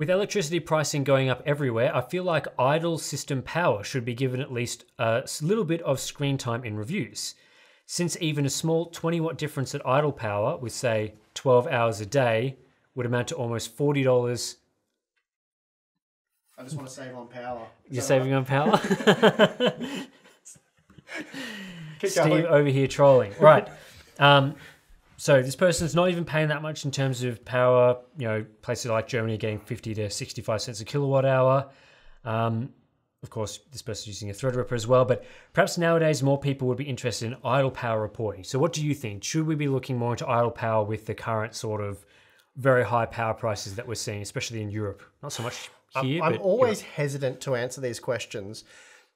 With electricity pricing going up everywhere, I feel like idle system power should be given at least a little bit of screen time in reviews. Since even a small 20-watt difference at idle power with, say, 12 hours a day would amount to almost $40. I just want to save on power. You're saving on power? Keep Steve going. over here trolling. Right. So this person's not even paying that much in terms of power. You know, places like Germany are getting 50 to 65 cents a kilowatt hour. Of course, this person's using a Threadripper as well, but perhaps nowadays more people would be interested in idle power reporting. So what do you think? Should we be looking more into idle power with the current sort of very high power prices that we're seeing, especially in Europe? Not so much here, I'm but always Europe. hesitant to answer these questions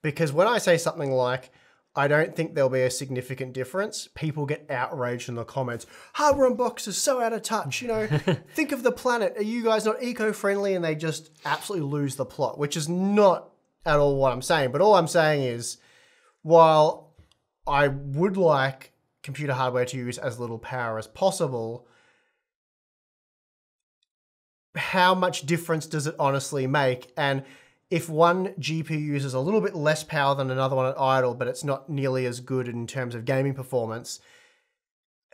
because when I say something like, I don't think there'll be a significant difference, people get outraged in the comments. Hardware Unboxed is so out of touch, you know, think of the planet. Are you guys not eco-friendly? And they just absolutely lose the plot, which is not at all what I'm saying. But all I'm saying is, while I would like computer hardware to use as little power as possible, how much difference does it honestly make? And if one GPU uses a little bit less power than another one at idle, but it's not nearly as good in terms of gaming performance,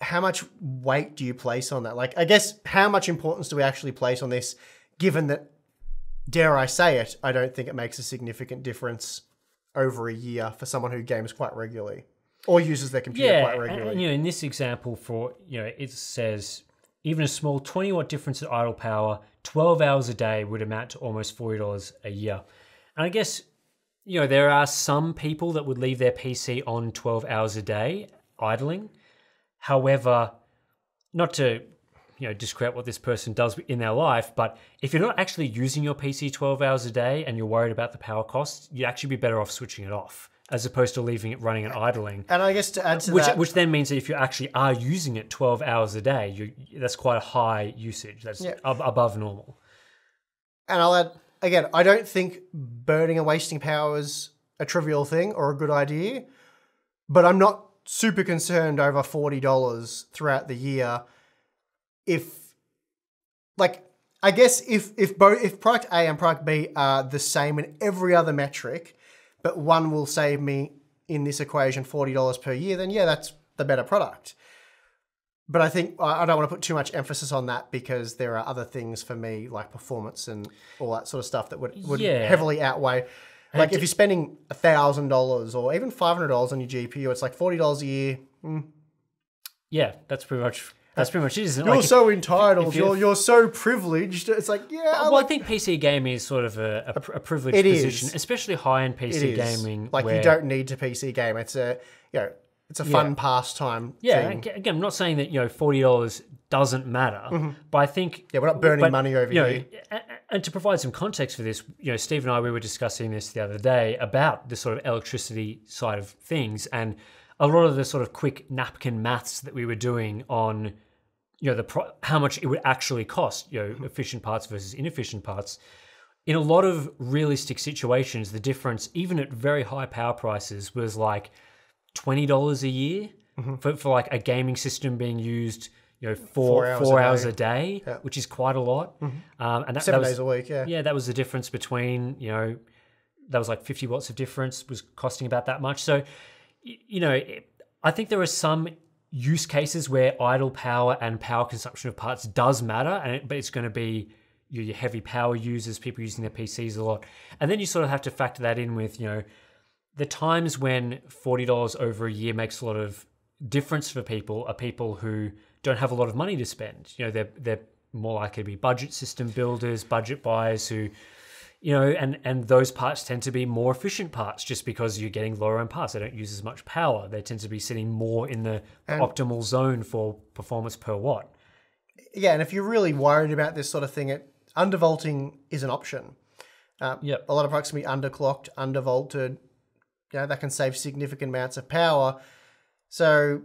how much weight do you place on that? Like, I guess, how much importance do we actually place on this, given that, dare I say it, I don't think it makes a significant difference over a year for someone who games quite regularly or uses their computer quite regularly. And, you know, in this example, it says even a small 20-watt difference at idle power, 12 hours a day would amount to almost $40 a year. And I guess, you know, there are some people that would leave their PC on 12 hours a day idling. However, not to, you know, discredit what this person does in their life, but if you're not actually using your PC 12 hours a day and you're worried about the power costs, you'd actually be better off switching it off as opposed to leaving it running and idling. And I guess to add to Which then means that if you actually are using it 12 hours a day, that's quite a high usage. That's above normal. And I'll add, again, I don't think burning and wasting power is a trivial thing or a good idea, but I'm not super concerned over $40 throughout the year. If product A and product B are the same in every other metric, but one will save me in this equation $40 per year, then yeah, that's the better product. But I think I don't want to put too much emphasis on that because there are other things for me like performance and all that sort of stuff that would heavily outweigh. Like if you're spending $1,000 or even $500 on your GPU, it's like $40 a year. Yeah, that's pretty much it, isn't it? You're like so entitled. You're so privileged. It's like, yeah. Well, I think PC gaming is sort of a privileged position, especially high-end PC gaming. Like you don't need to PC game. It's a fun pastime. Yeah. thing. Again, I'm not saying that $40 doesn't matter, but I think we're not burning money over here. And to provide some context for this, Steve and I we were discussing this the other day about the sort of electricity side of things, and a lot of the sort of quick napkin maths that we were doing on, how much it would actually cost, efficient parts versus inefficient parts. In a lot of realistic situations, the difference, even at very high power prices, was like $20 a year for like a gaming system being used, 4 hours a day, which is quite a lot. And that 7 was, days a week, yeah. Yeah, that was the difference between, that was like 50 watts of difference was costing about that much. So, I think there are some use cases where idle power and power consumption of parts does matter, but it's going to be your heavy power users, people using their PCs a lot. And then you sort of have to factor that in with, the times when $40 over a year makes a lot of difference for people are people who don't have a lot of money to spend. They're more likely to be budget system builders, budget buyers who, and those parts tend to be more efficient parts just because you're getting lower end parts. They don't use as much power. They tend to be sitting more in the optimal zone for performance per watt. Yeah, and if you're really worried about this sort of thing, undervolting is an option. A lot of products can be underclocked, undervolted. That can save significant amounts of power. So,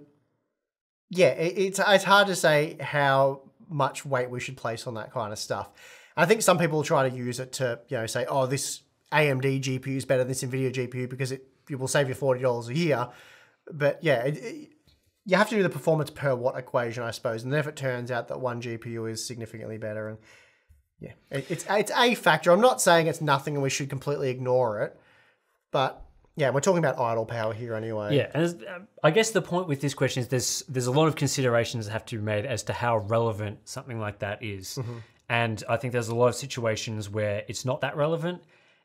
yeah, it's hard to say how much weight we should place on that kind of stuff. I think some people try to use it to, say, oh, this AMD GPU is better than this NVIDIA GPU because it will save you $40 a year. But yeah, you have to do the performance per watt equation, I suppose. And then if it turns out that one GPU is significantly better, and Yeah, it's a factor. I'm not saying it's nothing and we should completely ignore it, but yeah, we're talking about idle power here anyway. Yeah, and I guess the point with this question is there's a lot of considerations that have to be made as to how relevant something like that is. And I think there's a lot of situations where it's not that relevant,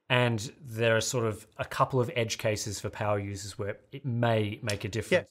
and there are sort of a couple of edge cases for power users where it may make a difference.